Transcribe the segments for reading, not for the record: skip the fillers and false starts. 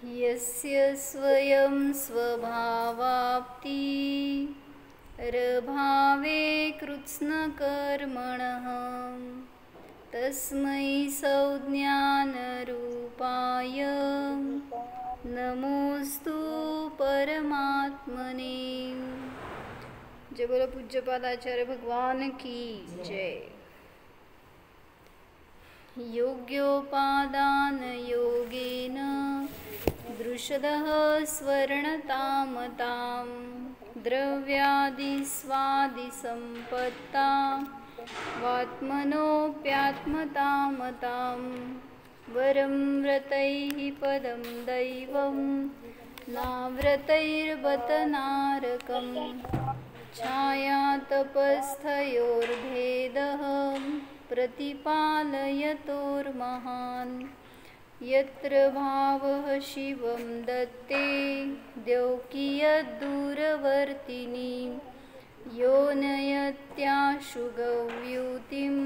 यस्य स्वयं स्वभावाप्ति रभावे कृत्स्नकर्मणः तस्मै संज्ञानरूपाय नमोस्तु परमात्मने। जय बोलो पूज्यपाद आचार्य भगवान की जय। योग्योपादान योगेन दृशदः स्वर्णतामतां द्रव्यादिस्वादिसम्पत्ता वात्मनोऽप्यात्मतामतां वरं व्रतैः पदं दैवं नाव्रतैर्बत नारकम् छायातपस्थयोर्भेदः प्रतिपालयतोर्महान् यत्र भावः शिवं दत्ते द्यौकीयद्दूरवर्तिनी यो नयत्याशु गव्यूतिं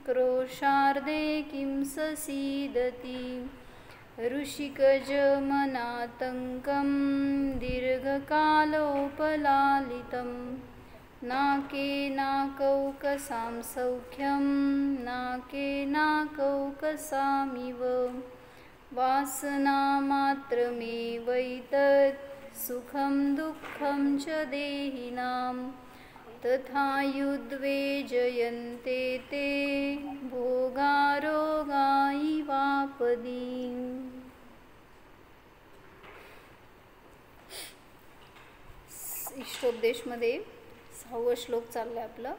क्रोशार्धे किं ससीदति ऋषिकजमनातङ्कं दीर्घकालोपलालितं नाकेनाकौकसां सौख्यं नाकेनाकौकसामिव वासनामात्रमेवैतत् सुखं दुःखं च देहिनां तथायुद्वेजयन्ते ते भोगारोगायिवापदी। इष्टोपदेशमध्ये 6वा श्लोक चाललाय आपला।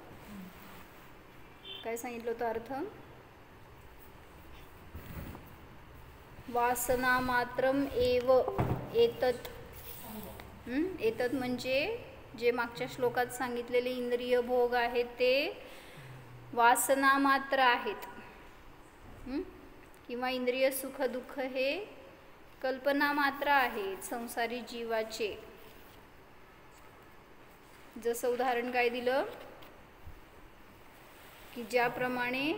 काय सांगितलं होतं अर्थ? वासना मात्रम एव एतत्। एतत् म्हणजे जे मागच्या श्लोकात सांगितलेले इंद्रिय भोग आहेत ते वासना मात्र आहेत, किंवा इंद्रिय सुख दुःख हे कल्पना मात्र आहेत संसारी जीवाचे। जसं उदाहरण काय दिलं की ज्याप्रमाणे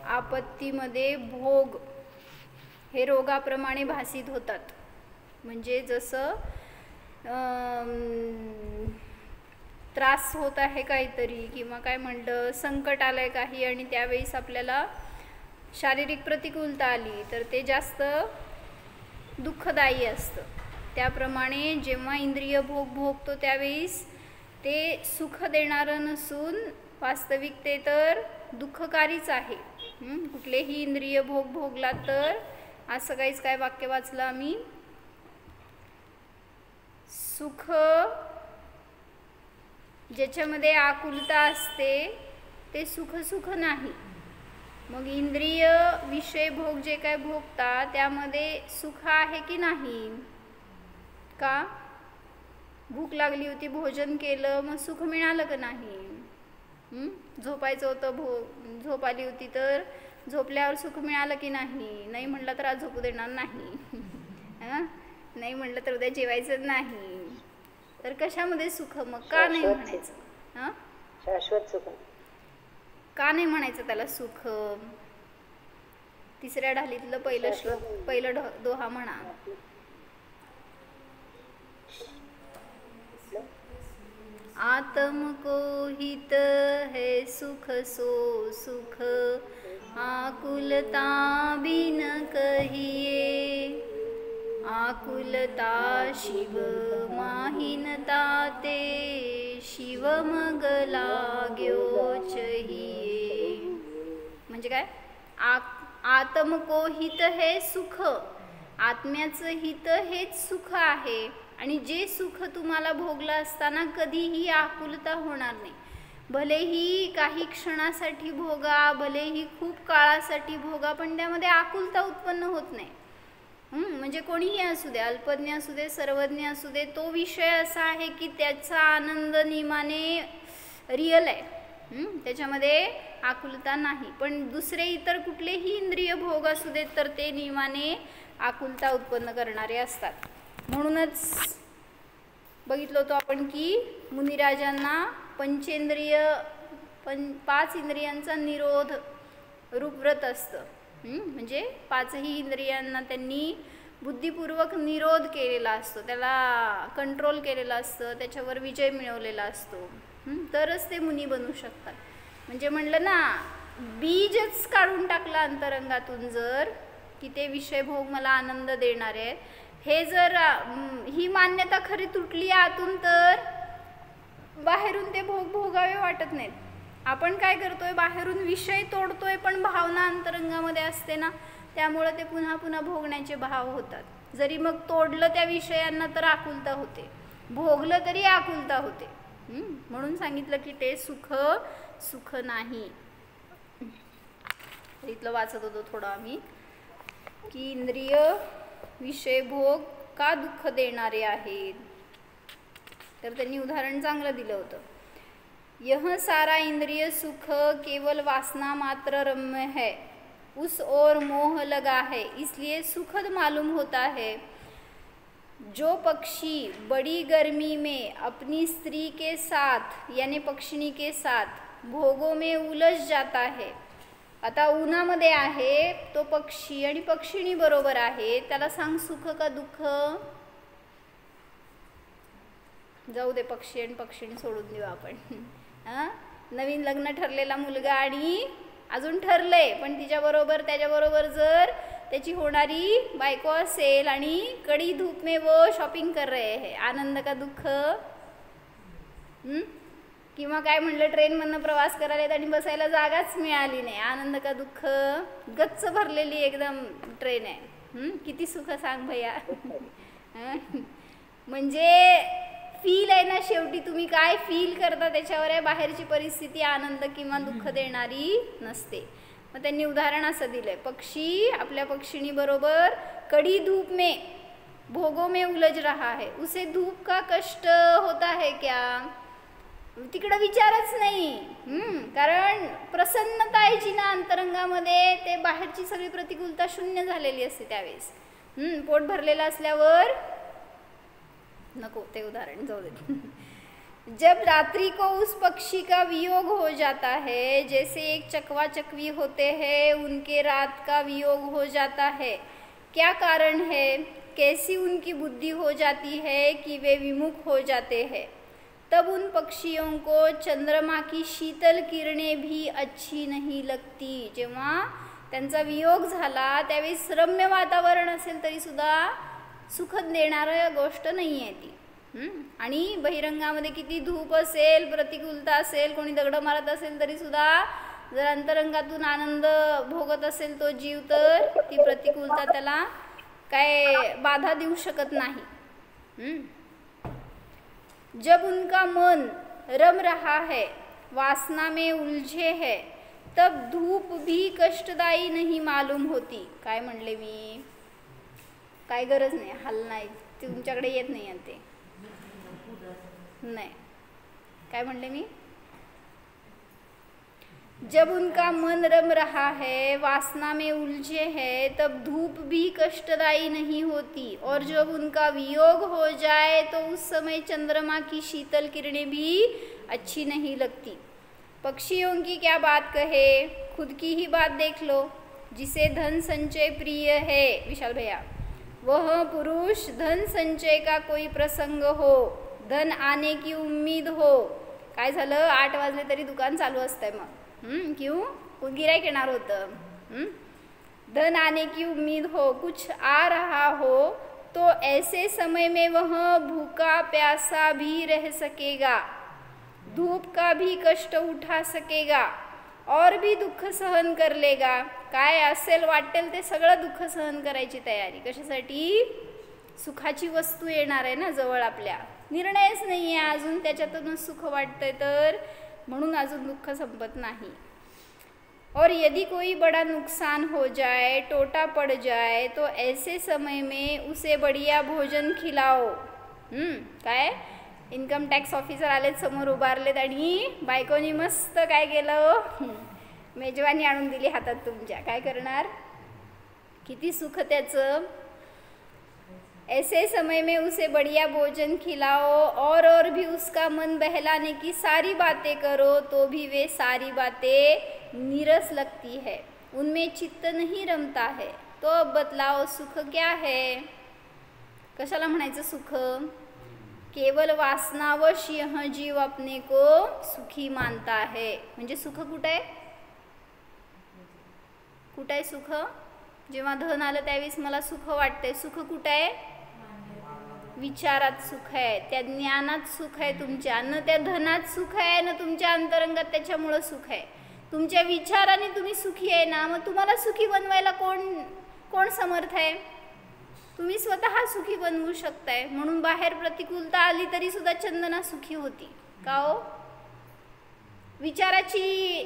आपत्तीमध्ये भोग हे रोगाप्रमाणे भासित होतात, म्हणजे जसं त्रास होत आहे काहीतरी किंवा काय म्हणलं संकट आलंय काही आणि त्यावेळेस आपल्याला शारीरिक प्रतिकूलता आली तर ते जास्त दुःखदायी असतं। त्याप्रमाणे जेव्हा इंद्रिय भोग भोगतो त्यावेळेस ते सुख देणारं नसून वास्तविक ते तर दुःखकारीच आहे। कुठलेही इंद्रिय भोग भोगला तर असं काहीच काय वाक्य वाचलं आम्ही, सुख ज्याच्यामध्ये आकुलता असते ते सुख सुख नाही। मग इंद्रिय विषय भोग जे काय भोगता त्यामध्ये सुख आहे की नाही? का? भूक लागली होती, भोजन केलं, मग सुख मिळालं का नाही? झोपायचं होतं, झोप आली होती तर झोपल्यावर सुख मिळालं की नाही? नाही म्हणलं तर आज झोपू देणार नाही, नाही म्हणलं तर उद्या जेवायचं नाही, तर कशामध्ये सुख? मग का नाही म्हणायचं? शाश्वत सुख का नाही म्हणायचं त्याला सुख? तिसऱ्या ढालीतलं पहिलं श्लोक, पहिलं दोहा म्हणा। आत्मको हित है सुख सो सुख आकुलता बिन कहिए आकुलता शिव माहिनता ते शिव मग लाग्यो चहिए। म्हणजे काय? आत्मको हित हे सुख, आत्म्याचं हित हेच सुख आहे आणि जे सुख तुम्हाला भोगलं असताना कधीही आकुलता होणार नाही। भलेही काही क्षणासाठी भोगा, भलेही खूप काळासाठी भोगा, पण त्यामध्ये आकुलता उत्पन्न होत नाही। म्हणजे कोणीही असू दे, अल्पज्ञ असू दे, सर्वज्ञ असू दे, तो विषय असा आहे की त्याचा आनंद निमाने रिअल आहे, त्याच्यामध्ये आकुलता नाही। पण दुसरे इतर कुठलेही इंद्रिय भोग असू देत तर ते निमाने आकुलता उत्पन्न करणारे असतात। म्हणूनच बघितलं होतं आपण की मुनिराजांना पंचेंद्रिय 5 इंद्रियांचा निरोध रूप व्रत असतं। म्हणजे 5ही इंद्रियांना त्यांनी बुद्धिपूर्वक निरोध केलेला असतो, त्याला कंट्रोल केलेला असतं, त्याच्यावर विजय मिळवलेला असतो, तरच ते मुनी बनू शकतात. म्हणजे म्हणलं ना, बीजच काढून टाकलं अंतरंगातून जर की ते विषय भोग मला आनंद देणार आहे, हे जर ही मान्यता खरी तुटली आतून, तर बाहेरून ते भोग भोगावे वाटत नाहीत. आपण काय करतोय, बाहेरून विषय तोडतोय, पण भावना अंतरंगामध्ये असते ना, त्यामुळे ते पुन्हा पुन्हा भोगण्याचे भाव होतात. जरी मग तोडलं त्या विषयांना तर आकुलता होते, भोगलं तरी आकुलता होते. म्हणून सांगितलं की ते सुख सुख नाही. इथलं वाचत होतो थोडं आम्ही की इंद्रिय विषय भोग का दुःख देणारे आहेत. तर त्यांनी उदाहरण चांगलं दिलं होतं. यह सारा इंद्रिय सुख केवल वासना मात्र रम्य है, उस ओर मोह लगा है, इसलिए सुखद मालूम होता है. जो पक्षी बड़ी गर्मी में अपनी स्त्री के साथ यानी पक्षिणी के साथ भोगों में उलझ जाता है. आता उन्हामध्ये आहे तो पक्षी आणि पक्षिणी बरोबर आहे, त्याला सांग सुख का दुःख. जाऊ दे, पक्षी आणि पक्षिणी सोडून देऊ आपण. नवीन लग्न ठरलेला मुलगा आणि अजून ठरलंय पण तिच्याबरोबर त्याच्याबरोबर जर त्याची होणारी बायको असेल आणि कड़ी धूप में वो शॉपिंग कर रहे हैं, आनंद का दुःख. किंवा काय म्हणलं, ट्रेनमधनं प्रवास करायला आणि बसायला जागाच मिळाली नाही, आनंद का दुःख. गच्च भरलेली एकदम ट्रेन आहे, किती सुख सांग भैया. म्हणजे फील आहे ना, शेवटी तुम्ही काय फील करता त्याच्यावर आहे, बाहेरची परिस्थिती आनंद किंवा दुःख देणारी नसते. मग त्यांनी उदाहरण असं दिलंय, पक्षी आपल्या पक्षिणी बरोबर कड़ी धूप में भोगों में उलझ रहा है, उसे धूप का कष्ट होता है क्या, तिकडं विचारच नाही. कारण प्रसन्नता आहे जी ना अंतरंगामध्ये, ते बाहेरची सगळी प्रतिकूलता शून्य झालेली असते त्यावेळेस. पोट भरलेलं असल्यावर नको ते उदाहरण, जाऊ दे. जब रात्रि को उस पक्षी का वियोग हो जाता है, जैसे एक चकवा चकवी होते हैं उनके रात का वियोग हो जाता है, क्या कारण है, कैसी उनकी बुद्धि हो जाती है कि वे विमुख हो जाते हैं. तब उन पक्षियों को चंद्रमा की शीतल किरणें भी अच्छी नहीं लगती. जेव्हा त्यांचा वियोग झाला त्यावेळी रम्य वातावरण असेल तरी सुद्धा सुखद देणारं गोष्ट नाही आहे ती. आणि बहिरंगामध्ये किती धूप असेल, प्रतिकूलता असेल, कोणी दगड मारत असेल तरी सुद्धा जर अंतरंगातून आनंद भोगत असेल तो जीव, तर ती प्रतिकूलता त्याला काय बाधा देऊ शकत नाही. जब उनका मन रम रहा है, वासना में उलझे है, तब धूप भी कष्टदायी नहीं मालूम होती. काय म्हणले मी, काय गरज नाही, हल नाही, तुमच्याकडे येत नाही ते नाही. काय म्हणले मी, जब उनका मन रम रहा है, वासना में उलझे है, तब धूप भी कष्टदायी नहीं होती, और जब उनका वियोग हो जाए तो उस समय चंद्रमा की शीतल किरणें भी अच्छी नहीं लगती. पक्षियों की क्या बात कहे, खुद की ही बात देख लो. जिसे धन संचय प्रिय है, विशाल भैया, वह पुरुष धन संचय का कोई प्रसंग हो, धन आने की उम्मीद हो, काय झालं 8 वाजले तरी दुकान चालू असतंय मग, क्यों गिराईक येणार होतं, धन आने की उम्मीद हो, कुछ आ रहा हो, तो ऐसे समय में वह भूखा प्यासा भी रह सकेगा, धूप का भी कष्ट उठा सकेगा, और भी दुःख सहन कर लेगा. काय असेल वाटेल ते सगळं दुःख सहन करायची तयारी. कशासाठी, सुखाची वस्तू येणार आहे ना जवळ आपल्या, निर्णयच नाही आहे अजून, त्याच्यातूनच सुख वाटतंय, तर म्हणून अजून दुःख संपत नाही. और यदि कोई बड़ा नुकसान हो जाए, टोटा पड़ जाए, तो ऐसे समय में उसे बढ़िया भोजन खिलाओ. काय इन्कम टॅक्स ऑफिसर आलेत समोर उभारलेत आणि बायकोनी मस्त काय केलं, मेजवानी आणून दिली हातात तुमच्या, काय करणार, किती सुख त्याचं. ऐसे समय में उसे बढ़िया भोजन खिलाओ, और भी उसका मन बहलाने की सारी बातें करो, तो भी वे सारी बातें नीरस लगती है, उनमें चित्त नहीं रमता है. तो अब बतलाओ सुख क्या है. कशाला म्हणायचं सुख? केवल वासनावश यह जीव अपने को सुखी मानता है. म्हणजे सुख कुठं आहे? कुठं आहे सुख? जेव्हा धन आलं त्यावेळेस मला सुख वाटतंय. सुख कुठं आहे? विचारात सुख आहे, त्या ज्ञानात सुख आहे तुमच्या, न त्या धनात सुख आहे, न तुमच्या अंतरंगात त्याच्यामुळं सुख आहे. तुमच्या विचाराने तुम्ही सुखी आहे ना, मग तुम्हाला सुखी बनवायला कोण समर्थ आहे? तुम्ही स्वतः सुखी बनवू शकताय. म्हणून बाहेर प्रतिकूलता आली तरी सुद्धा चंदना सुखी होती. का हो? विचाराची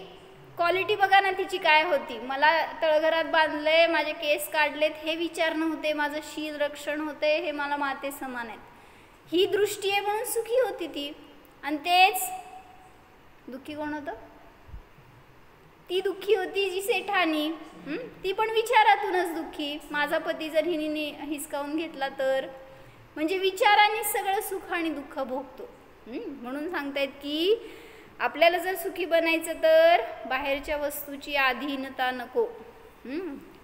क्वालिटी बघा ना तिची काय होती. मला तळघरात बांधलंय, माझे केस काढलेत, हे विचार नव्हते. माझं शील रक्षण होते, हे मला माते समान आहेत, ही दृष्टी आहे म्हणून सुखी होती ती. आणि तेच दुःखी कोण होतं? ती दुःखी होती जी सेठानी. ती पण विचारातूनच दुःखी. माझा पती जर हिने हिसकावून घेतला तर, म्हणजे विचाराने सगळं सुख आणि दुःख भोगतो. म्हणून सांगतायत की आपल्याला जर सुखी बनायचं तर बाहेरच्या वस्तूची अधीनता नको.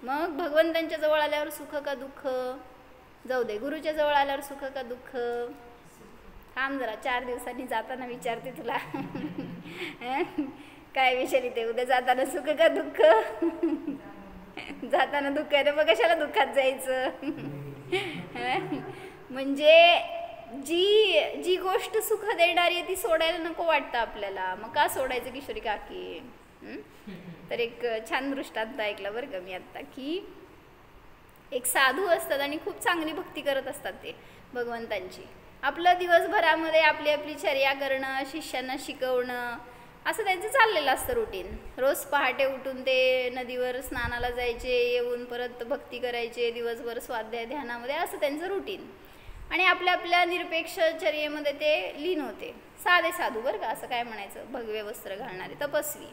मग भगवंतांच्या जवळ आल्यावर सुख का दुःख? जाऊ दे. गुरुच्या जवळ आल्यावर सुख का दुःख? थांब जरा, 4 दिवसांनी जाताना विचारते तुला. काय विचारते ते उद्या जाताना, सुख का दुःख? जाताना दुःख आहे ना, मग कशाला दुःखात जायचं? म्हणजे जी गोष्ट सुख देणारी आहे ती सोडायला नको वाटतं आपल्याला. मग का सोडायचं किशोरी काकी? तर एक छान दृष्टांत ऐकला बरं का मी आत्ता, की एक साधू असतात आणि खूप चांगली भक्ती करत असतात ते भगवंतांची. आपलं दिवसभरामध्ये आपली आपली चर्या करणं, शिष्यांना शिकवणं, असं त्यांचं चाललेलं असतं रुटीन. रोज पहाटे उठून ते नदीवर स्नानाला जायचे, येऊन परत भक्ती करायचे, दिवसभर स्वाध्याय ध्यानामध्ये, असं त्यांचं रुटीन. आणि आपल्या आपल्या निरपेक्ष चर्येमध्ये ते लीन होते. साधे साधू बरं का, असं काय म्हणायचं, भगवे वस्त्र घालणारे तपस्वी.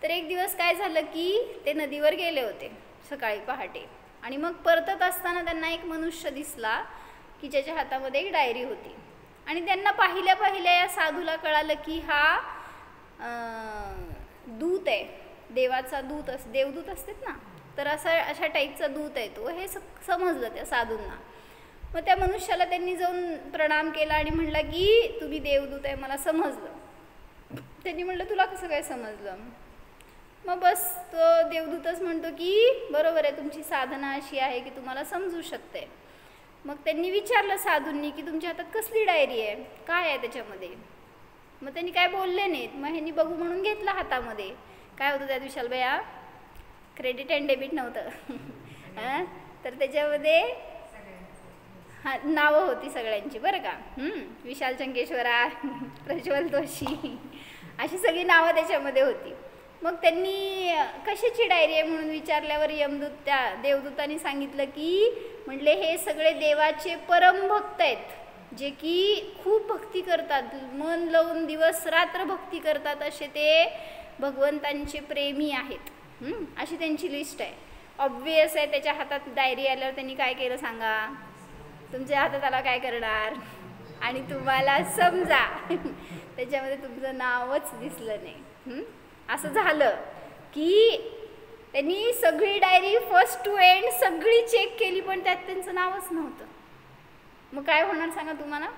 तर एक दिवस काय झालं की ते नदीवर गेले होते सकाळी पहाटे. आणि मग परतत असताना त्यांना एक मनुष्य दिसला की ज्याच्या हातामध्ये एक डायरी होती. आणि त्यांना पाहिल्या पाहिल्या या साधूला कळालं की हा दूत आहे, देवाचा दूत. देवदूत असतात ना, तर अशा टाईपचा दूत आहे तो, हे समजलं त्या साधूंना. मग त्या मनुष्याला त्यांनी जाऊन प्रणाम केला आणि म्हणला की तुम्ही देवदूत आहे मला समजलं. त्यांनी म्हटलं तुला कसं काय समजलं? मग बस तो देवदूतच म्हणतो की बरोबर आहे, तुमची साधना अशी आहे की तुम्हाला समजू शकते. मग त्यांनी विचारलं साधूंनी की तुमच्या हातात कसली डायरी आहे, काय आहे त्याच्यामध्ये? मग त्यांनी काय बोलले नाहीत. मग ह्यांनी बघू म्हणून घेतलं हातामध्ये. काय होतं त्या दिवसाला बया? क्रेडिट अँड डेबिट नव्हतं. तर त्याच्यामध्ये नावं होती सगळ्यांची बरं का. विशाल चंकेश्वरा, प्रज्वल जोशी, अशी सगळी नावं त्याच्यामध्ये होती. मग त्यांनी कशाची डायरी आहे म्हणून विचारल्यावर यमदूत, त्या देवदूतांनी सांगितलं की म्हटले हे सगळे देवाचे परमभक्त आहेत, जे की खूप भक्ती करतात, मन लावून दिवस रात्र भक्ती करतात, असे ते भगवंतांचे प्रेमी आहेत. अशी त्यांची लिस्ट आहे. ऑब्वियस आहे, त्याच्या हातात डायरी आल्यावर त्यांनी काय केलं सांगा? तुमच्या हातात आला काय करणार? आणि तुम्हाला समजा त्याच्यामध्ये तुमचं नावच दिसलं नाही. असं झालं की त्यांनी सगळी डायरी फर्स्ट टू एंड सगळी चेक केली, पण त्यात त्यांचं नावच नव्हतं. मग काय होणार सांगा तुम्हाला?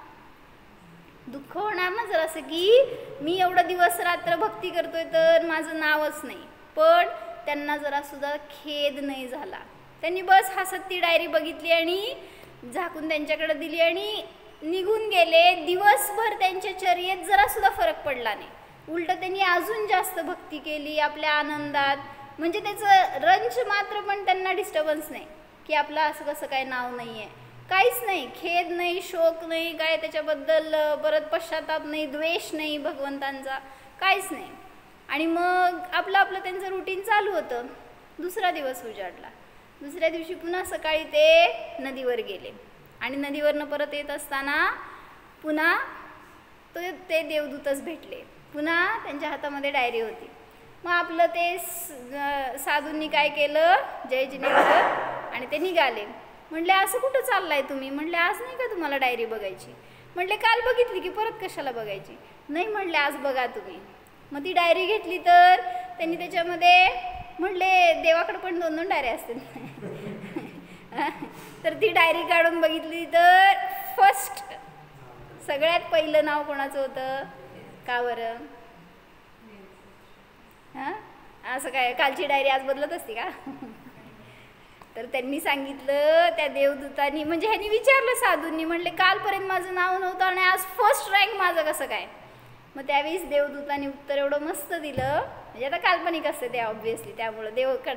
दुःख होणार ना जरासं, की मी एवढं दिवस रात्र भक्ती करतोय तर माझं नावच नाही. पण त्यांना जरा सुद्धा खेद नाही झाला. त्यांनी बस हसत ती डायरी बघितली आणि झाकून त्यांच्याकडे दिली आणि निघून गेले. दिवसभर त्यांच्या चर्येत जरा सुद्धा फरक पडला नाही. उलट त्यांनी अजून जास्त भक्ती केली आपल्या आनंदात. म्हणजे त्याचं रंच मात्र पण त्यांना डिस्टर्बन्स नाही की आपलं असं कसं काय नाव नाही आहे, काहीच नाही. खेद नाही, शोक नाही, काय त्याच्याबद्दल परत पश्चाताप नाही, द्वेष नाही भगवंतांचा, काहीच नाही. आणि मग आपलं आपलं त्यांचं रुटीन चालू होतं. दुसरा दिवस उजाडला. दुसऱ्या दिवशी पुन्हा सकाळी ते नदीवर गेले आणि नदीवरनं परत येत असताना पुन्हा ते देवदूतच भेटले. पुन्हा त्यांच्या हातामध्ये डायरी होती. मग आपलं ते साधूंनी काय केलं, जय जिनेंद्र, आणि ते निघाले. म्हटले असं कुठं चाललाय तुम्ही? म्हटले आज नाही का तुम्हाला डायरी बघायची? म्हटले काल बघितली की परत कशाला बघायची? नाही म्हटले आज बघा तुम्ही. मग ती डायरी घेतली तर त्यांनी त्याच्यामध्ये म्हटले देवाकडे पण 2-2 डायऱ्या असतील. तर तर ती डायरी काढून बघितली तर फर्स्ट सगळ्यात पहिलं नाव कोणाचं होतं? का बरं? हां, असं काय कालची डायरी आज बदलत असते का? तर त्यांनी सांगितलं त्या देवदूतांनी, म्हणजे ह्यांनी विचारलं साधूंनी, म्हणले कालपर्यंत माझं नाव नव्हतं आणि आज फर्स्ट रँक माझं कसं काय? मग त्यावेळेस देवदूतांनी उत्तर एवढं मस्त दिलं, म्हणजे आता काल्पनिक असते ते ऑब्व्हियसली, त्यामुळं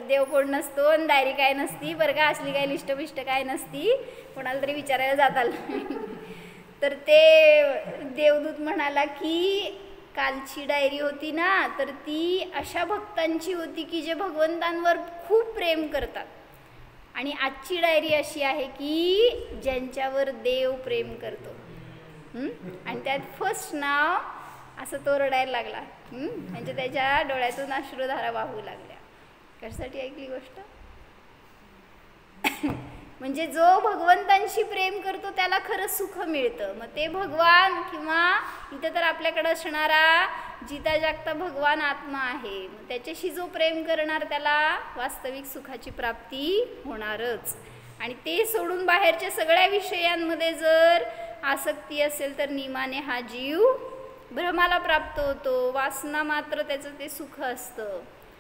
देव कोण नसतो आणि डायरी काय नसती बरं का, असली काय लिस्ट बिष्ट काय नसती, कोणाला तरी विचारायला जाताल. तर ते देवदूत म्हणाला की कालची डायरी होती ना, तर ती अशा भक्तांची होती की जे भगवंतांवर खूप प्रेम करतात, आणि आजची डायरी अशी आहे की ज्यांच्यावर देव प्रेम करतो. आणि त्यात फर्स्ट नाव, असं तो रडायला लागला, म्हणजे त्याच्या डोळ्यातून अश्रुधारा वाहू लागल्या. कशासाठी ऐकली गोष्ट? म्हणजे जो भगवंतांशी प्रेम करतो त्याला खरं सुख मिळतं. मग ते भगवान किंवा इथं तर आपल्याकडं असणारा जिता जागता भगवान आत्मा आहे, मग त्याच्याशी जो प्रेम करणार त्याला वास्तविक सुखाची प्राप्ती होणारच. आणि ते सोडून बाहेरच्या सगळ्या विषयांमध्ये जर आसक्ती असेल तर नियमाने हा जीव भ्रमाला प्राप्त होतो. वासना मात्र त्याचं ते सुख असतं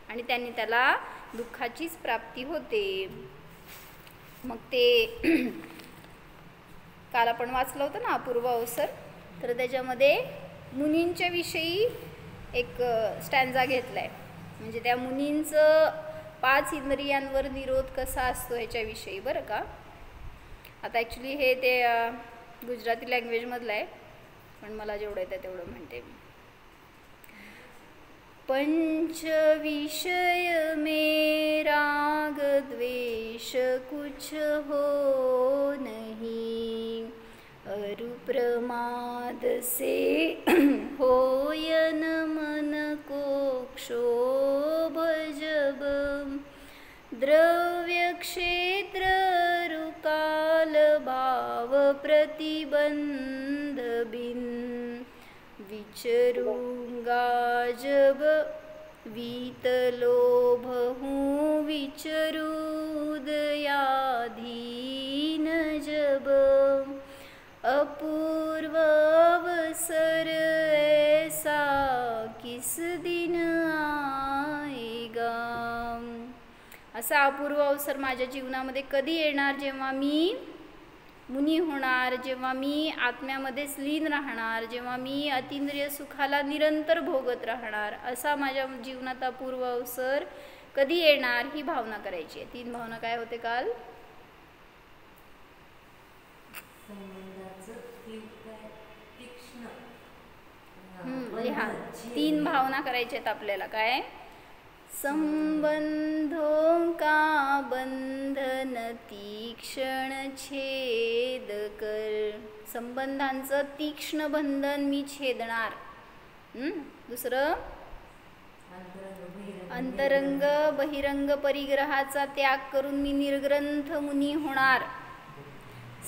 आणि त्यांनी त्याला दुःखाचीच प्राप्ती होते. मग ते काल आपण वाचलं होतं ना अपूर्व अवसर, तर त्याच्यामध्ये मुनींच्या विषयी एक स्टॅन्झा घेतला आहे, म्हणजे त्या मुनींचं 5 इंद्रियांवर निरोध कसा असतो ह्याच्याविषयी बरं का. आता ॲक्च्युली हे ते गुजराती लँग्वेजमधलं आहे, पण मला जेवढं येतं तेवढं म्हणते मी. पंच विषय में राग द्वेष कुछ हो नहीं, अरु प्रमाद से होयन मन को क्षोभ जब, द्रव्य क्षेत्र रुकाल भाव प्रतिबंध बिन, विचरूंगा जब वीतलोभ हूँ विचरूदयाधीन जब, अपूर्व अवसर ऐसा किस दिन आएगा. असा अपूर्व अवसर माझ्या जीवनामध्ये कधी येणार, जेव्हा मी मुनी होणार, जेव्हा मी आत्म्यामध्येच लीन राहणार, जेव्हा मी अतिंद्रिय सुखाला निरंतर भोगत राहणार. असा माझ्या जीवनात अपूर्व अवसर कधी येणार ही भावना करायची आहे. 3 भावना काय होते काल? लिहा. 3 भावना करायच्या आहेत आपल्याला. काय? संबंधों का बंधन तीक्ष्ण छेद कर, संबंधांचं तीक्ष्ण बंधन मी छेदणार. दुसरं, अंतरंग बहिरंग परिग्रहाचा त्याग करून मी निर्ग्रंथ मुनी होणार.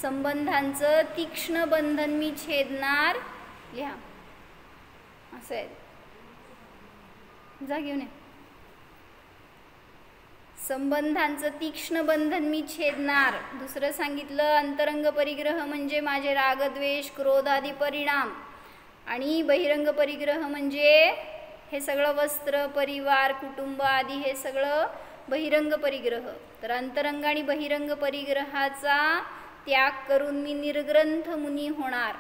संबंधांचं तीक्ष्ण बंधन मी छेदणार. लिहा. असं आहे, जा घेऊन ये. संबंधांचं तीक्ष्ण बंधन मी छेदणार. दुसरं सांगितलं अंतरंग परिग्रह म्हणजे माझे रागद्वेष क्रोध आदी परिणाम, आणि बहिरंग परिग्रह म्हणजे हे सगळं वस्त्र परिवार कुटुंब आदी हे सगळं बहिरंग परिग्रह. तर अंतरंग आणि बहिरंग परिग्रहाचा त्याग करून मी निर्ग्रंथ मुनी होणार.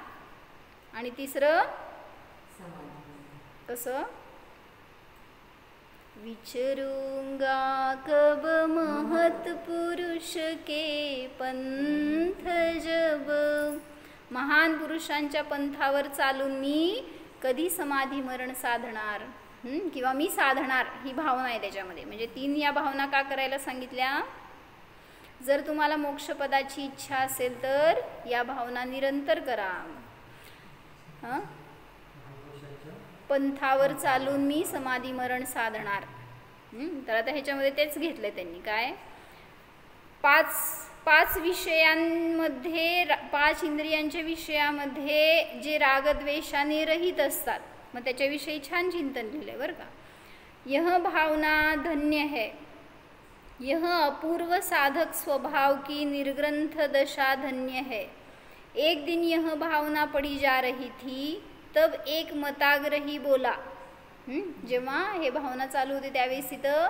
आणि तिसरं कसं? विचरूंगा कब महत पुरुष के पंथ जब, महान पुरुषांच्या पंथावर चालून मी कधी समाधी मरण साधणार, किंवा मी साधणार, ही भावना आहे त्याच्यामध्ये. म्हणजे 3 या भावना का करायला सांगितल्या? जर तुम्हाला मोक्षपदाची इच्छा असेल तर या भावना निरंतर करा. पंथावर चालून मी समाधी मरण साधणार. तर आता ह्याच्यामध्ये तेच घेतलंय त्यांनी. काय? 5 विषयांमध्ये, 5 इंद्रियांच्या विषयामध्ये जे रागद्वेषाने रहित असतात, मग त्याच्याविषयी छान चिंतन लिहिलंय बरं का. यह भावना धन्य है यह अपूर्व साधक स्वभाव की निर्ग्रंथ दशा धन्य है। एक दिन यह भावना पड़ी जा रही थी, तब एक मताग्रही बोला। जेव्हा हे भावना चालू होते त्यावेळेस तिथं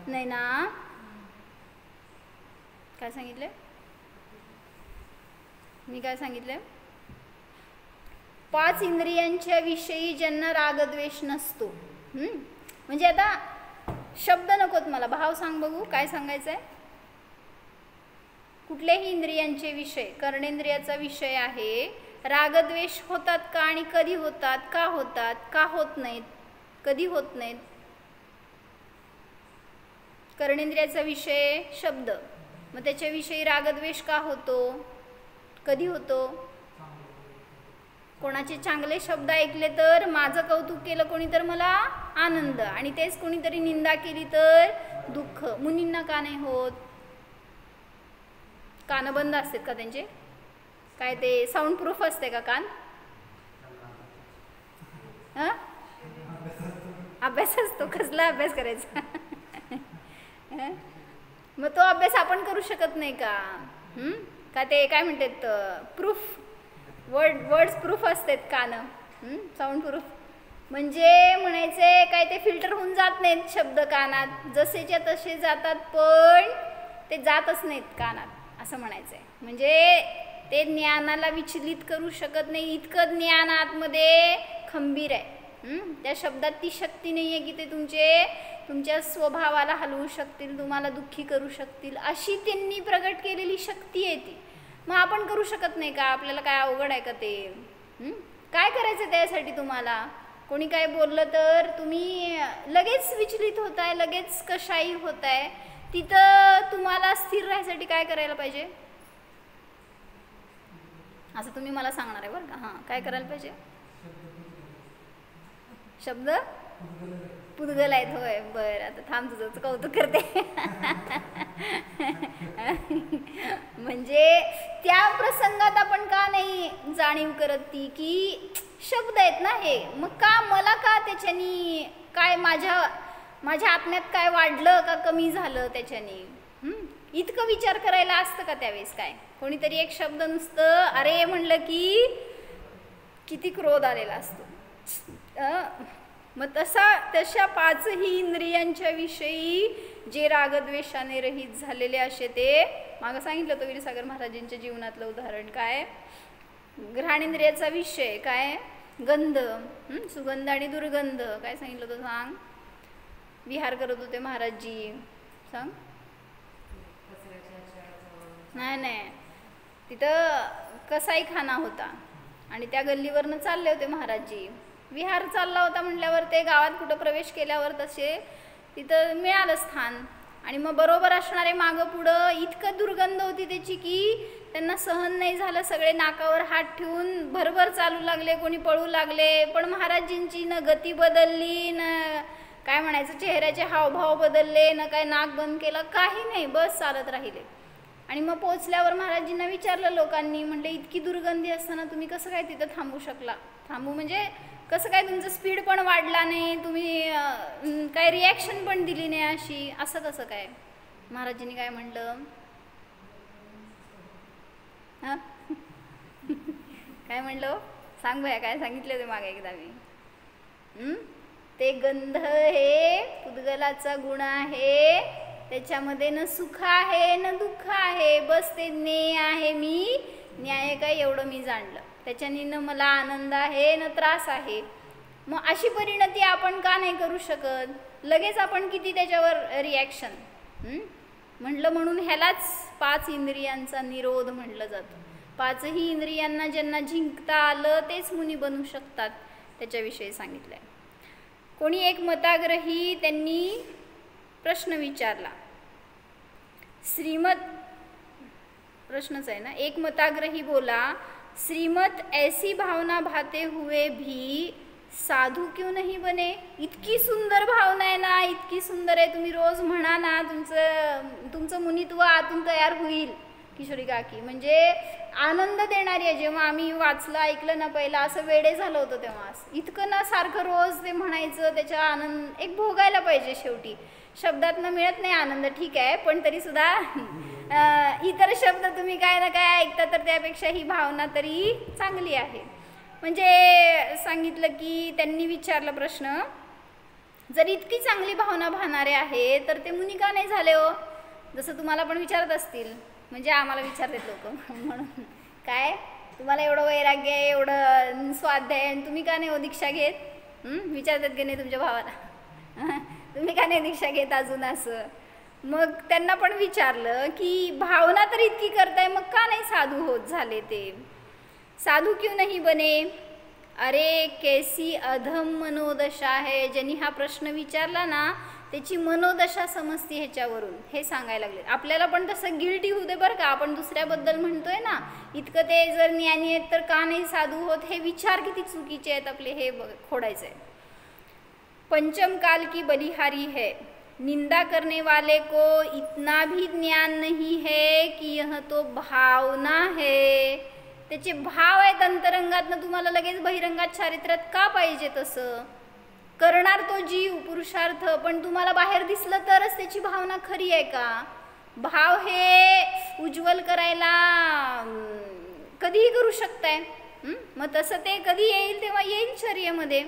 नाही ना, काय सांगितलं मी, काय सांगितलं? 5 इंद्रियांच्या विषयी ज्यांना रागद्वेष नसतो. म्हणजे आता शब्द नकोत मला, भाव सांग बघू, काय सांगायचं आहे? कुठल्याही इंद्रियांचे विषय, कर्णेंद्रियाचा विषय आहे, रागद्वेष होतात का आणि कधी होतात, का होतात, का होत नाहीत, कधी होत नाहीत? कर्णेंद्रियाचा विषय शब्द, मग त्याच्याविषयी रागद्वेष का होतो, कधी होतो? कोणाचे चांगले शब्द ऐकले तर माझं कौतुक केलं कोणी तर मला आनंद, आणि तेच कोणीतरी निंदा केली तर दुःख. मुनींना का नाही होत? कान बंद असतात का त्यांचे? काय ते साऊंड प्रूफ असते का कान? अभ्यास असतो. कसला अभ्यास करायचा? मग तो अभ्यास आपण करू शकत नाही का? का ते काय म्हणतात प्रूफ, वर्ड्स प्रूफ असतात कान, साऊंड प्रूफ. म्हणजे म्हणायचे काय ते फिल्टर होऊन जात नाहीत शब्द कानात, जसेच्या तसे जातात पण ते जातच नाहीत कानात, असं म्हणायचंय. म्हणजे ते ज्ञानाला विचलित करू शकत नाही, इतकं ज्ञान आतमध्ये खंबीर आहे. त्या शब्दात ती शक्ती नाही आहे की ते तुमच्या स्वभावाला हलवू शकतील, तुम्हाला दुःखी करू शकतील, अशी त्यांनी प्रगट केलेली शक्ती आहे ती. मग आपण करू शकत नाही का? आपल्याला काय अवघड आहे का ते? काय करायचं त्यासाठी? तुम्हाला कोणी काय बोललं तर तुम्ही लगेच विचलित होताय, लगेच कशाही होताय. तिथं तुम्हाला स्थिर राहायसाठी काय करायला पाहिजे? असं तुम्ही मला सांगणार आहे बरं का. हां, काय करायला पाहिजे? शब्द पुद्गल आहेत. होय, बरं, आता थांब, तुझं कौतुक करते. म्हणजे त्या प्रसंगात आपण का नाही जाणीव करत ती की शब्द आहेत ना हे, मग का मला का त्याच्यानी काय माझ्या आत्म्यात काय वाढलं का कमी झालं त्याच्यानी? इतकं विचार करायला असतं का त्यावेळेस? काय कोणीतरी एक शब्द नुसतं अरे म्हणलं की किती क्रोध आलेला असतो. मग तशा 5ही इंद्रियांच्या विषयी जे रागद्वेषाने रहित झालेले असे, ते मागं सांगितलं होतं विरसागर महाराजांच्या जीवनातलं उदाहरण. काय? घ्राणेंद्रियाचा विषय काय? गंध, सुगंध आणि दुर्गंध. काय सांगितलं होतं सांग? विहार करत होते महाराजजी, सांग. नाही, तिथं कसाईखाना होता आणि त्या गल्लीवरनं चालले होते महाराजजी. विहार चालला होता म्हटल्यावर ते गावात कुठं प्रवेश केल्यावर तसे तिथं मिळालं स्थान, आणि मग बरोबर असणारे मागं पुढं इतकं दुर्गंध होती त्याची की त्यांना सहन नाही झालं. सगळे नाकावर हात ठेवून भरभर चालू लागले, कोणी पळू लागले. पण महाराजींची न गती बदलली, न काय म्हणायचं चेहऱ्याचे हावभाव बदलले, न काय नाक बंद केलं, काही नाही, बस चालत राहिले. आणि मग पोचल्यावर महाराजींना विचारलं लोकांनी, म्हटलं इतकी दुर्गंधी असताना तुम्ही कसं काय तिथं थांबू शकला? थांबू म्हणजे कसं काय? तुमचं स्पीड पण वाढला नाही, तुम्ही काय रिॲक्शन पण दिली नाही अशी, असं कसं काय? महाराजींनी काय म्हणलं? हां, काय म्हणलं सांग भया, काय सांगितलं ते मागे एकदा मी? ते गंध हे पुद्गलाचा गुण आहे, त्याच्यामध्ये न सुख आहे न दुःख आहे, बस ते ज्ञेय आहे. मी न्याय काय एवढं मी जाणलं, त्याच्याने न मला आनंद आहे न त्रास आहे. मग अशी परिणती आपण का नाही करू शकत? लगेच आपण किती त्याच्यावर रिॲक्शन म्हटलं. म्हणून ह्यालाच 5 इंद्रियांचा निरोध म्हटलं जातं. 5ही इंद्रियांना ज्यांना जिंकता आलं तेच मुनी बनू शकतात, त्याच्याविषयी सांगितलंय. कोणी एक मताग्रही त्यांनी प्रश्न विचारला. श्रीमत प्रश्नच आहे ना. एक मताग्रही बोला, श्रीमत ऐसी भावना भाते हुए भी साधू क्यों नहीं बने? इतकी सुंदर भावना आहे ना, इतकी सुंदर आहे, तुम्ही रोज म्हणा ना, तुमचं मुनित्व आतून तयार होईल. किशोरी काकी म्हणजे आनंद देणारी आहे. जेव्हा आम्ही वाचलं ऐकलं ना पहिला, असं वेडे झालं होतं तेव्हा. इतकं ना सारखं रोज ते म्हणायचं, त्याचा आनंद एक भोगायला पाहिजे. शब्दातनं मिळत नाही आनंद, ठीक आहे, पण तरी सुद्धा इतर शब्द तुम्ही काय ना काय ऐकता तर त्यापेक्षा ही भावना तरी चांगली आहे. म्हणजे सांगितलं की त्यांनी विचारलं प्रश्न, जर इतकी चांगली भावना भावणारे आहे तर ते मुनी का नाही झाले हो? जसं तुम्हाला पण विचारत असतील, म्हणजे आम्हाला विचारतात लोक म्हणून, काय तुम्हाला एवढं वैराग्य आहे, एवढं स्वाध्याय आहे, आणि तुम्ही का नाही हो दीक्षा घेत? विचारतात की नाही तुमच्या भावाला, तुम्ही का नाही दीक्षा घेत अजून असं? मग त्यांना पण विचारलं की भावना तर इतकी करताय, मग का नाही साधू होत झाले ते? साधू क्यों नहीं बने? अरे कैसी अधम मनोदशा है. ज्यांनी हा प्रश्न विचारला ना त्याची मनोदशा समजते ह्याच्यावरून, हे सांगायला लागले. आपल्याला पण तसं गिल्टी होते बरं का, आपण दुसऱ्याबद्दल म्हणतोय ना, इतकं ते जर ज्ञानी आहेत तर का नाही साधू होत, हे विचार किती चुकीचे आहेत आपले, हे खोडायचं आहे. पंचम काल की बलिहारी है, निंदा करने वाले को इतना भी ज्ञान नहीं है कि यह तो भावना है. त्याचे भाव आहेत अंतरंगातनं, तुम्हाला लगेच बहिरंगात चारित्र्यात का पाहिजे तसं? करणार तो जीव पुरुषार्थ, पण तुम्हाला बाहेर दिसलं तरच त्याची भावना खरी आहे का? भाव हे उज्ज्वल करायला कधीही करू शकताय, मग तसं ते कधी येईल तेव्हा येईल शरीरामध्ये.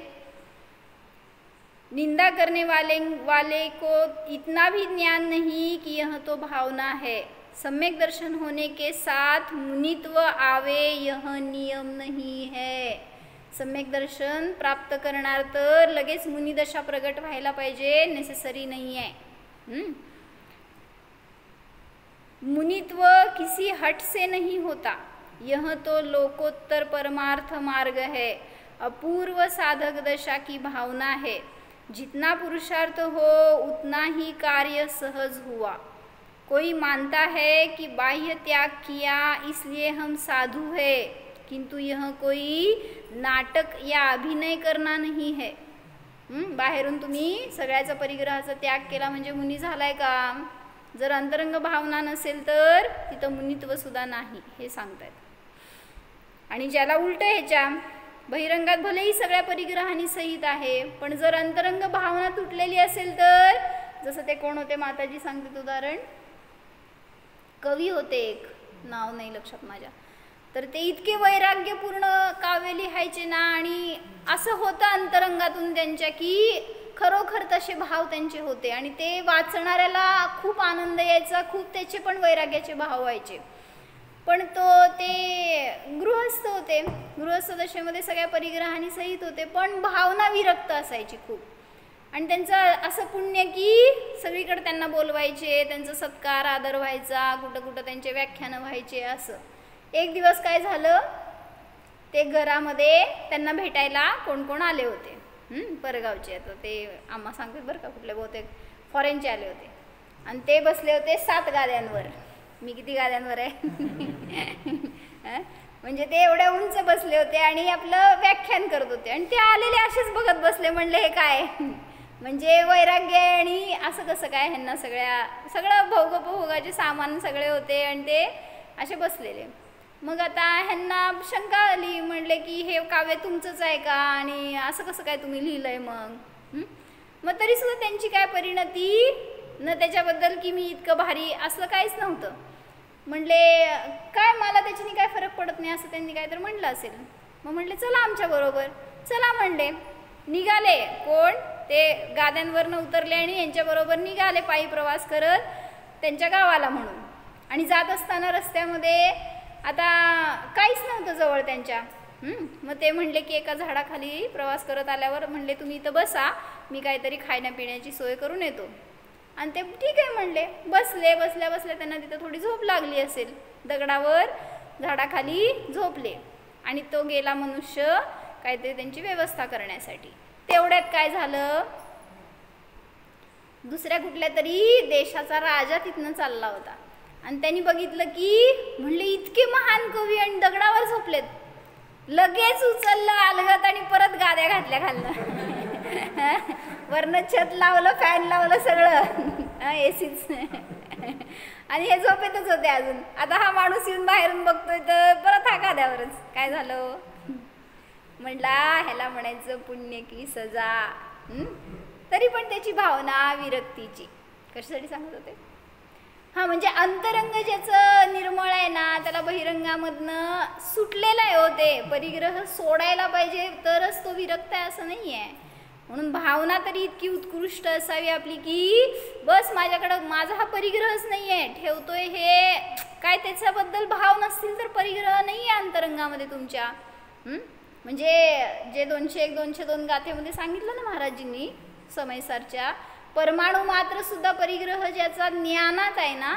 निंदा करने वाले को इतना भी ज्ञान नहीं कि यह तो भावना है. सम्यक दर्शन होने के साथ मुनित्व आवे, यह नियम नहीं है. सम्यक दर्शन प्राप्त करणार तर लगेच मुनिदशा प्रगट व्हायला पाहिजे, नेसेसरी नाही आहे. मुनित्व किसी हट से नहीं होता, यह तो लोकोत्तर परमार्थ मार्ग है. अपूर्व साधक दशा की भावना है. जितना पुरुषार्थ हो उतना ही कार्य सहज हुआ. कोई मानता है कि बाह्य त्याग किया इसलिए हम साधु है, किंतु यह कोई नाटक या अभिनय करना नहीं है. बाहेरून तुम्ही सगळ्याचा परिग्रहाचा त्याग केला म्हणजे मुनी झालाय का? जर अंतरंग भावना नसेल तर तिथं मुनित्व सुद्धा नाही, हे सांगतायत. आणि ज्याला उलट ह्याच्या बहिरंगात भलेही सगळ्या परिग्रहांनी सहित आहे, पण जर अंतरंग भावना तुटलेली असेल तर, जसं ते कोण होते माताजी सांगतात उदाहरण, कवी होते एक, नाव नाही लक्षात माझ्या, तर ते इतके वैराग्यपूर्ण काव्य लिहायचे ना, आणि असं होतं अंतरंगातून त्यांच्या की खरोखर तसे भाव त्यांचे होते, आणि ते वाचणाऱ्याला खूप आनंद यायचा, खूप त्याचे पण वैराग्याचे भाव व्हायचे. पण ते गृहस्थ होते, गृहस्थ दशेमध्ये सगळ्या परिग्रहांनी सहित होते, पण भावना विरक्त असायची खूप. आणि त्यांचं असं पुण्य की सगळीकडे त्यांना बोलवायचे, त्यांचा सत्कार आदर व्हायचा, कुठं कुठं त्यांचे व्याख्यानं व्हायचे. असं एक दिवस काय झालं, ते घरामध्ये त्यांना भेटायला कोण कोण आले होते, परगावचे. आता ते आम्हा सांगतात बरं का, कुठले बहुतेक फॉरेनचे आले होते, आणि ते बसले होते 7 गाद्यांवर. मी किती गाद्यांवर आहे म्हणजे ते एवढ्या उंच बसले होते आणि आपलं व्याख्यान करत होते, आणि ते आलेले असेच बघत बसले. म्हणले हे काय, म्हणजे वैराग्य आहे, आणि असं कसं काय, ह्यांना सगळं भोगोपभोगाचे सामान सगळे होते, आणि ते असे बसलेले. मग आता ह्यांना शंका आली, म्हणले की हे काव्य तुमचंच आहे का, आणि असं कसं काय तुम्ही लिहिलंय? मग तरी सुद्धा त्यांची काय परिणती न त्याच्याबद्दल की मी इतकं भारी, असलं काहीच नव्हतं. म्हणले काय, मला त्याच्यानी काय फरक पडत नाही, असं त्यांनी काय तर म्हणलं असेल. मग म्हणले चला आमच्याबरोबर, चला म्हणले. निघाले कोण, ते गाद्यांवरनं उतरले आणि यांच्याबरोबर निघाले पायी प्रवास करत त्यांच्या गावाला म्हणून. आणि जात असताना रस्त्यामध्ये आता काहीच नव्हतं जवळ त्यांच्या. मग ते म्हणले की एका झाडाखाली प्रवास करत आल्यावर म्हणले तुम्ही इथं बसा, मी काहीतरी खाण्यापिण्याची सोय करून येतो. आणि ते ठीक आहे म्हणले. बसले. बसल्या बसल्या त्यांना तिथं थोडी झोप लागली असेल, दगडावर झाडाखाली झोपले. आणि तो गेला मनुष्य काहीतरी त्यांची व्यवस्था करण्यासाठी. तेवढ्यात काय झालं, दुसऱ्या कुठल्या तरी देशाचा राजा तिथनं चालला होता, आणि त्यांनी बघितलं की म्हणले इतके महान कवी आणि दगडावर झोपलेत. लगेच उचललं अलगत आणि परत गाद्या घातल्या खालनं. वरनं छत लावलं, फॅन लावलं, सगळं एसीच. आणि हे झोपेतच होते अजून. आता हा माणूस येऊन बाहेरून बघतोय तर परत हा गाद्यावरच. काय झालं म्हणला, ह्याला म्हणायचं पुण्य की सजा. तरी पण त्याची भावना विरक्तीची. कशासाठी सांगत होते? हां, म्हणजे अंतरंग ज्याचं निर्मळ आहे ना, त्याला बहिरंगामधनं सुटलेलं आहे हो. ते परिग्रह सोडायला पाहिजे तरच तो विरक्त आहे असं नाही आहे. म्हणून भावना तरी इतकी उत्कृष्ट असावी आपली की बस माझ्याकडं माझा हा परिग्रहच नाही आहे, ठेवतोय हे काय त्याच्याबद्दल भाव नसतील तर परिग्रह नाही आहे अंतरंगामध्ये तुमच्या. म्हणजे जे 201 202 गाथेमध्ये सांगितलं ना महाराजींनी समयसारच्या, परमाणू मात्र सुद्धा परिग्रह ज्याचा ज्ञानात आहे ना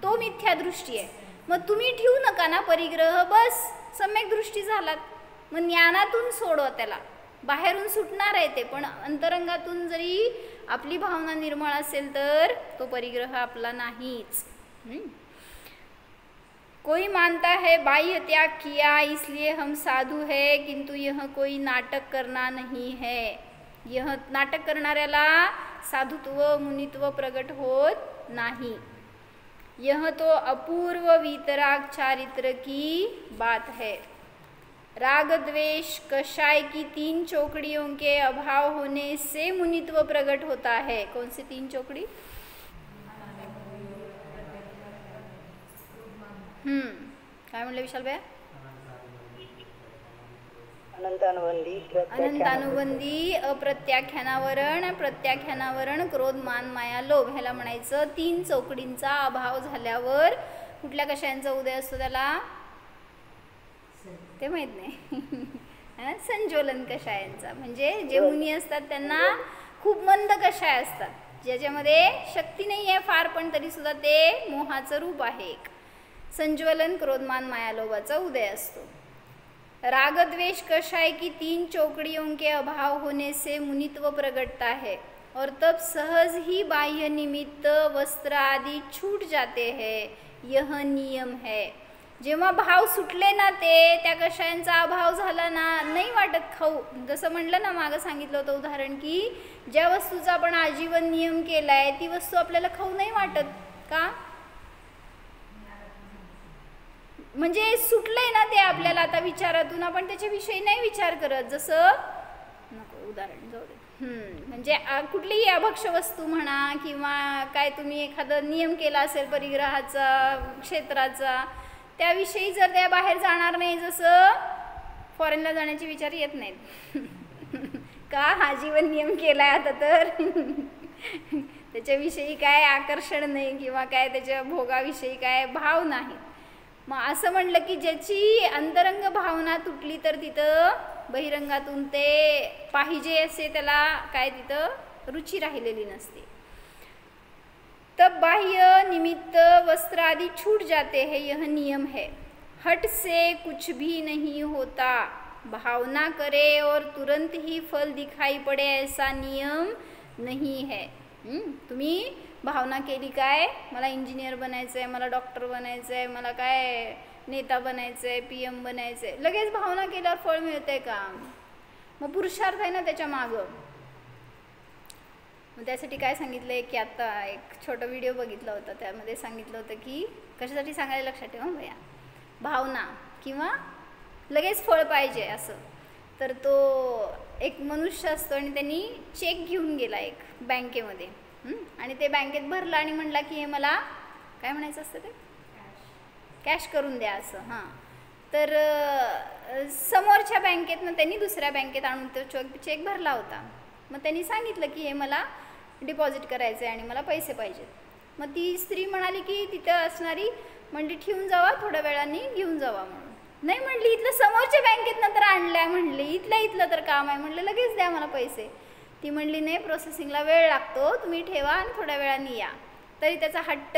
तो मिथ्या दृष्टी आहे. मग तुम्ही ठेवू नका ना परिग्रह, बस सम्यक दृष्टी झालात. मग ज्ञानातून सोडवा त्याला, बाहेरून सुटणार आहे ते, पण अंतरंगातून जरी आपली भावना निर्मळ असेल तर तो परिग्रह आपला नाहीच. कोई मानता है बाह्य त्याग किया इसलिए हम साधू है, किंतु यह कोई नाटक करना नहीं है. यह नाटक करणाऱ्याला साधुत्व मुनित्व प्रगट होत नाही. यह तो अपूर्व वीतराग चारित्र की बात है. राग द्वेष कषाय की 3 चौकड़ियों के अभाव होने से मुनित्व प्रकट होता है. कौन सी 3 चौकड़ी? काय म्हणलं विशाल भैया? अनंतानुबंधी, अप्रत्याख्यानावरण, प्रत्याख्यानावरण, क्रोध मान माया लोभ, ह्याला म्हणायचं 3 चौकडींचा अभाव झाल्यावर कुठल्या कशायांचा उदय असतो त्याला ते माहित नाही. संज्वलन कषायांचा. म्हणजे जे मुनी असतात त्यांना खूप मंद कषाय असतात, ज्याच्यामध्ये शक्ती नाही आहे फार, पण तरी सुद्धा ते मोहाचं रूप आहे. एक संज्वलन क्रोधमान माया लोभाचा उदय असतो. राग द्वेष कषाय की 3 चौकड़ियों के अभाव होने से मुनित्व प्रगटता है और तब सहज ही बाह्य निमित्त वस्त्र आदि छूट जाते हैं. यह नियम है. जेव्हा भाव सुटले ना ते त्या कषायांचा अभाव झाला ना, नाही वाटत खाऊ. जसं म्हणलं ना मागं सांगितलं होतं उदाहरण की ज्या वस्तूचा आपण आजीवन नियम केलाय ती वस्तू आपल्याला खाऊ नाही वाटत का? म्हणजे सुटलंय ना ते आपल्याला आता विचारातून, आपण त्याच्याविषयी नाही विचार करत. जसं नको उदाहरण जाऊ दे. म्हणजे कुठलीही अभक्ष्य वस्तू म्हणा किंवा काय तुम्ही एखादा नियम केला असेल परिग्रहाचा क्षेत्राचा, त्याविषयी जर त्या बाहेर जाणार नाही, जसं फॉरेनला जाण्याचे विचार येत नाहीत का हा जीवन नियम केलाय आता तर त्याच्याविषयी काय आकर्षण नाही किंवा काय त्याच्या भोगाविषयी काय भाव नाही. मग असं म्हणलं की ज्याची अंतरंग भावना तुटली तर तिथं बहिरंगातून ते पाहिजे असे त्याला काय तिथं रुची राहिलेली नसते. तब बाह्य निमित्त वस्त्र आदि छूट जाते हैं. यह नियम है. हट से कुछ भी नहीं होता. भावना करे और तुरंत ही फल दिखाई पड़े ऐसा नियम नहीं है. तुम्ही भावना केली काय मला इंजिनियर बनायचं आहे, मला डॉक्टर बनायचं आहे, मला काय नेता बनायचं आहे, PM बनायचं आहे, लगेच भावना केल्यावर फळ मिळतंय का? मग पुरुषार्थ आहे ना त्याच्या मागं. मग त्यासाठी काय सांगितलं की आता एक छोटा व्हिडिओ बघितला होता, त्यामध्ये सांगितलं होतं की कशासाठी सांगायला लक्षात ठेवा भैया, भावना किंवा लगेच फळ पाहिजे असं. तर तो एक मनुष्य असतो आणि त्यांनी चेक घेऊन गेला एक बँकेमध्ये आणि ते बँकेत भरला आणि म्हणला की हे मला काय म्हणायचं असतं ते कॅश करून द्या असं. हां, तर समोरच्या बँकेतनं त्यांनी दुसऱ्या बँकेत आणून तो चेक भरला होता. मग त्यांनी सांगितलं की हे मला डिपॉझिट करायचं आहे आणि मला पैसे पाहिजेत. मग ती स्त्री म्हणाली की तिथं असणारी म्हणली ठेवून जावा, थोड्या वेळाने घेऊन जावा म्हणून. नाही म्हणली, इथलं समोरच्या बँकेतनं तर आणल्या म्हणली, इथलं तर काम आहे म्हणलं, लगेच द्या मला पैसे. ती म्हणली नाही, प्रोसेसिंगला वेळ लागतो, तुम्ही ठेवा आणि थोड्या वेळाने या. तरी त्याचा हट्ट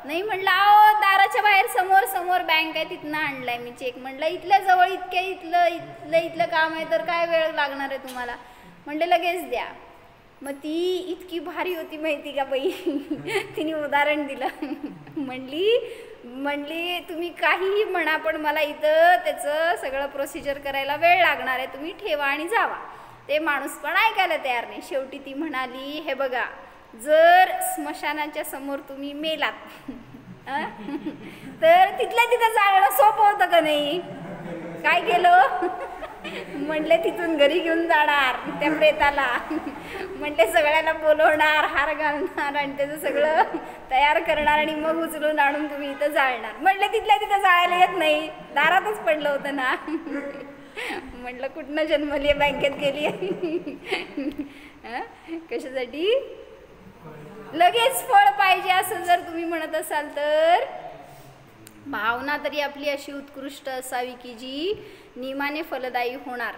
नाही. म्हणलं आओ दाराच्या बाहेर समोर बँक आहे, तिथनं आणलाय मी चेक. म्हणलं इथल्या जवळ इथलं काम आहे तर काय वेळ लागणार आहे तुम्हाला? म्हणलं लगेच द्या. मग ती इतकी भारी होती माहिती का बाई तिने उदाहरण दिलं. म्हणली तुम्ही काहीही म्हणा पण मला इथं त्याचं सगळं प्रोसिजर करायला वेळ लागणार आहे, तुम्ही ठेवा आणि जावा. ते माणूस पण ऐकायला तयार नाही. शेवटी ती म्हणाली हे बघा, जर स्मशानाच्या समोर तुम्ही मेलात तर तिथल्या तिथं जाणं सोपं होतं का नाही? काय केलं? म्हटले तिथून घरी घेऊन जाणार त्या प्रेताला, म्हटले सगळ्याला बोलवणार, हार घालणार आणि त्याचं सगळं तयार करणार आणि मग उचलून आणून तुम्ही इथं जाळणार. म्हटलं तिथल्या तिथं जायला येत नाही, दारातच पडलं होतं ना. म्हटलं कुठनं जन्मली बँकेत गेली. कशासाठी? लगेच फळ पाहिजे असं जर तुम्ही म्हणत असाल तर भावना तरी आपली अशी उत्कृष्ट असावी की जी नियमाने फलदायी होणार.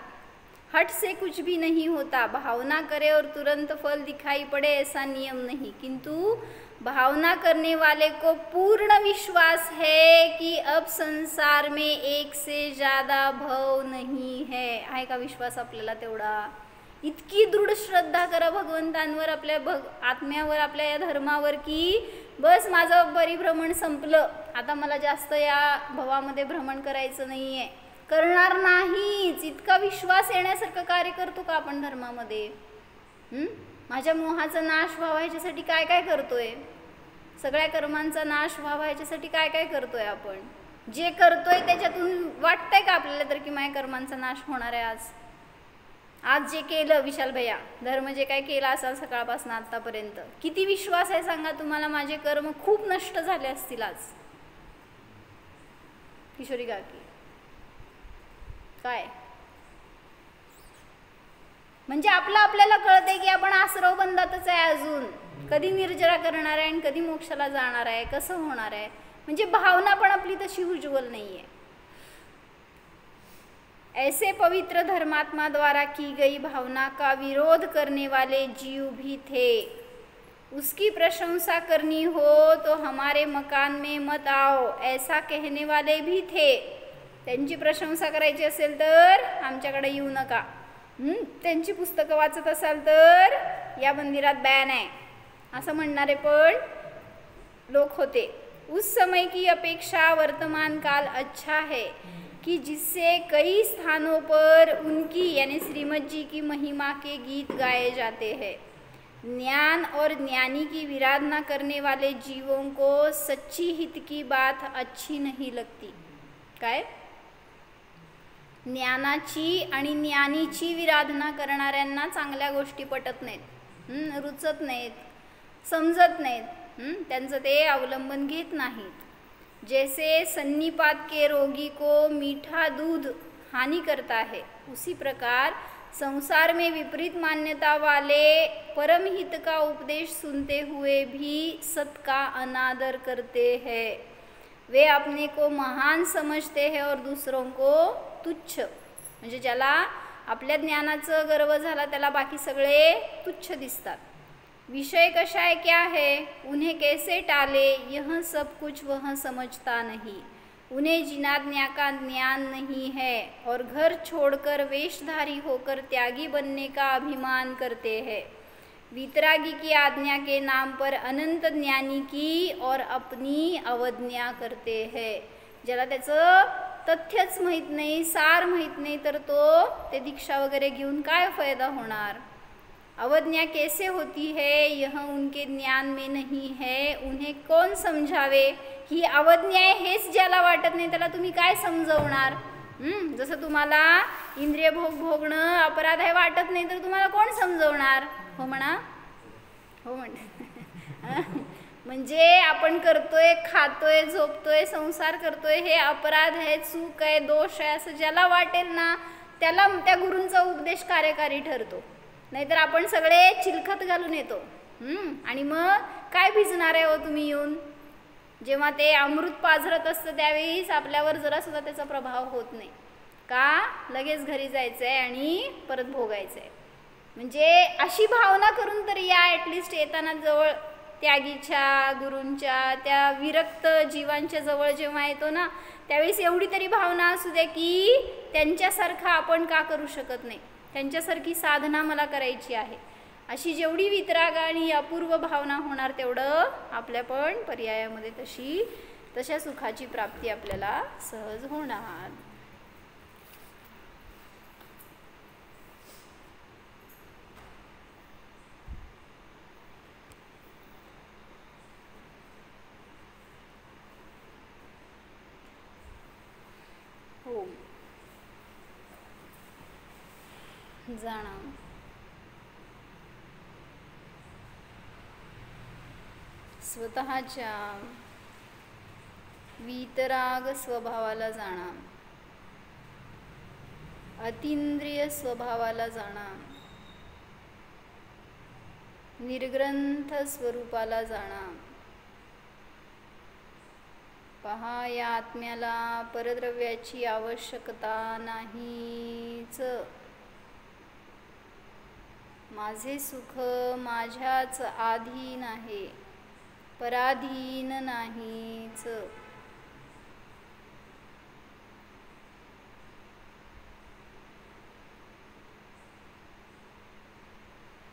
हट से कुछ भी नहीं होता, भावना करे और तुरंत फल दिखाई पड़े ऐसा नियम नहीं, किंतु भावना करने वाले को पूर्ण विश्वास है कि अब संसार में एक से ज़्यादा भव नहीं है. आहे का विश्वास आपल्याला तेवढा? इतकी दृढ श्रद्धा करा भगवंतांवर, आपल्या आत्म्यावर, आपल्या या धर्मावर की बस माझं परिभ्रमण संपलं, आता मला जास्त या भवामध्ये भ्रमण करायचं नाही आहे. करणार नाहीच. इतका विश्वास येण्यासारखं कार्य करतो का आपण धर्मामध्ये? माझ्या मोहाचा नाश व्हावा ह्याच्यासाठी काय काय करतोय? सगळ्या कर्मांचा नाश व्हावा ह्याच्यासाठी काय काय करतोय आपण? जे करतोय त्याच्यातून वाटतंय का आपल्याला तर की माझ्या कर्मांचा नाश होणार आहे आज? आज जे केलं विशाल भैया, धर्म जे काय केला असाल सकाळपासून आतापर्यंत, किती विश्वास आहे सांगा तुम्हाला माझे कर्म खूप नष्ट झाले असतील आज? किशोरी काकी काय म्हणजे आपल्याला कळतंय की आपण आसरव बंधातच आहे अजून, कधी निर्जरा करणार आहे आणि कधी मोक्षाला जाणार आहे, कसं होणार आहे? म्हणजे भावना पण आपली तशी उज्ज्वल नाहीये. ऐसे पवित्र धर्मात्मा द्वारा की गई भावना का विरोध करने वाले जीव भी थे. उसकी प्रशंसा करनी हो तो हमारे मकान में मत आओ ऐसा कहने वाले भी थे. त्यांची प्रशंसा करायची असेल तर आमच्याकडे येऊ नका. त्यांची पुस्तकं वाचत असाल तर या मंदिरात बॅन आहे असं म्हणणारे पण लोक होते. उस समय की अपेक्षा वर्तमान काल अच्छा है कि जिससे कई स्थानों पर उनकी यानी श्रीमद जी की महिमा के गीत गाए जाते हैं. ज्ञान और ज्ञानी की विराधना करने वाले जीवों को सच्ची हित की बात अच्छी नहीं लगती. काय? ज्ञानाची आणि ज्ञानीची विराधना करणाऱ्यांना चांगल्या गोष्टी पटत नाहीत, रुचत नाहीत, समजत नाहीत, त्यांचं ते अवलंबन घेत नाहीत. जैसे सन्निपात के रोगी को मीठा दूध हानि करता है, उसी प्रकार संसार में विपरीत मान्यता वाले परम हित का उपदेश सुनते हुए भी सत का अनादर करते हैं. वे अपने को महान समझते हैं और दूसरों को तुच्छ. म्हणजे ज्याला आपल्या ज्ञानाचं गर्व झाला त्याला बाकी सगळे तुच्छ दिसतात. विषय कषाय क्या है, उन्हें कैसे टाले, यह सब कुछ वह समझता नहीं. उन्हें जिनाज्ञा का ज्ञान नहीं है और घर छोड़कर वेशधारी होकर त्यागी बनने का अभिमान करते हैं. वितरागी की आज्ञा के नाम पर अनंत ज्ञानी की और अपनी अवज्ञा करते हैं. ज्याला त्याचं तथ्यच माहीत नाही, सार माहीत नाही, तर तो ते दीक्षा वगैरे घेऊन काय फायदा होणार? अवज्ञा कैसे होती है, यह उनके ज्ञान में नहीं है. उन्हें कौन समझावे? ही अवज्ञा आहे हेच ज्याला वाटत नाही त्याला तुम्ही काय समजवणार? जसं तुम्हाला इंद्रिय भोग भोगणं अपराध आहे वाटत नाही तर तुम्हाला कोण समजवणार? हो म्हणा, हो म्हण. म्हणजे आपण करतोय, खातोय, झोपतोय, संसार करतोय, हे अपराध आहे, चूक आहे, दोष आहे असं ज्याला वाटेल ना त्याला त्या गुरूंचा उपदेश कार्यकारी ठरतो. नाहीतर आपण सगळे चिलखत घालून येतो आणि मग काय भिजणार आहे हो तुम्ही येऊन? जेव्हा ते अमृत पाझरत असतं त्यावेळीच आपल्यावर जरासुद्धा त्याचा प्रभाव होत नाही का? लगेच घरी जायचं आहे आणि परत भोगायचं आहे. म्हणजे अशी भावना करून तरी या ॲटलिस्ट येताना जवळ त्यागीच्या गुरूंच्या त्या विरक्त जीवांच्या जवळ जेव्हा येतो ना त्यावेळेस एवढी तरी भावना असू द्या की त्यांच्यासारखं आपण का करू शकत नाही, त्यांच्यासारखी साधना मला करायची आहे. अशी जेवढी वितराग आणि अपूर्व भावना होणार तेवढं आपल्या पण पर्यायामध्ये तशा सुखाची प्राप्ती आपल्याला सहज होणार. हो. जाणा. स्वतःच्या वीतराग स्वभावाला जाणा. अतींद्रिय स्वभावाला जाणा. निर्ग्रंथ स्वरूपाला जाणा. पहा, या आत्म्याला परद्रव्याची आवश्यकता नाहीच. माझे सुख माझ्याच अधीन आहे, पराधीन नाहीच.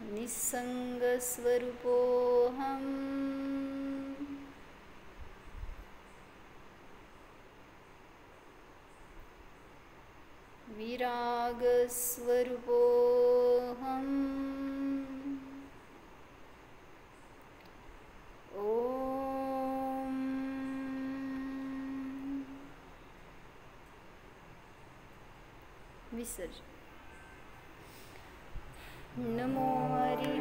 निसंग स्वरूपोऽहम्. विराग स्वरूपोऽहम्. ओम. विसर्जन. नमो हरि.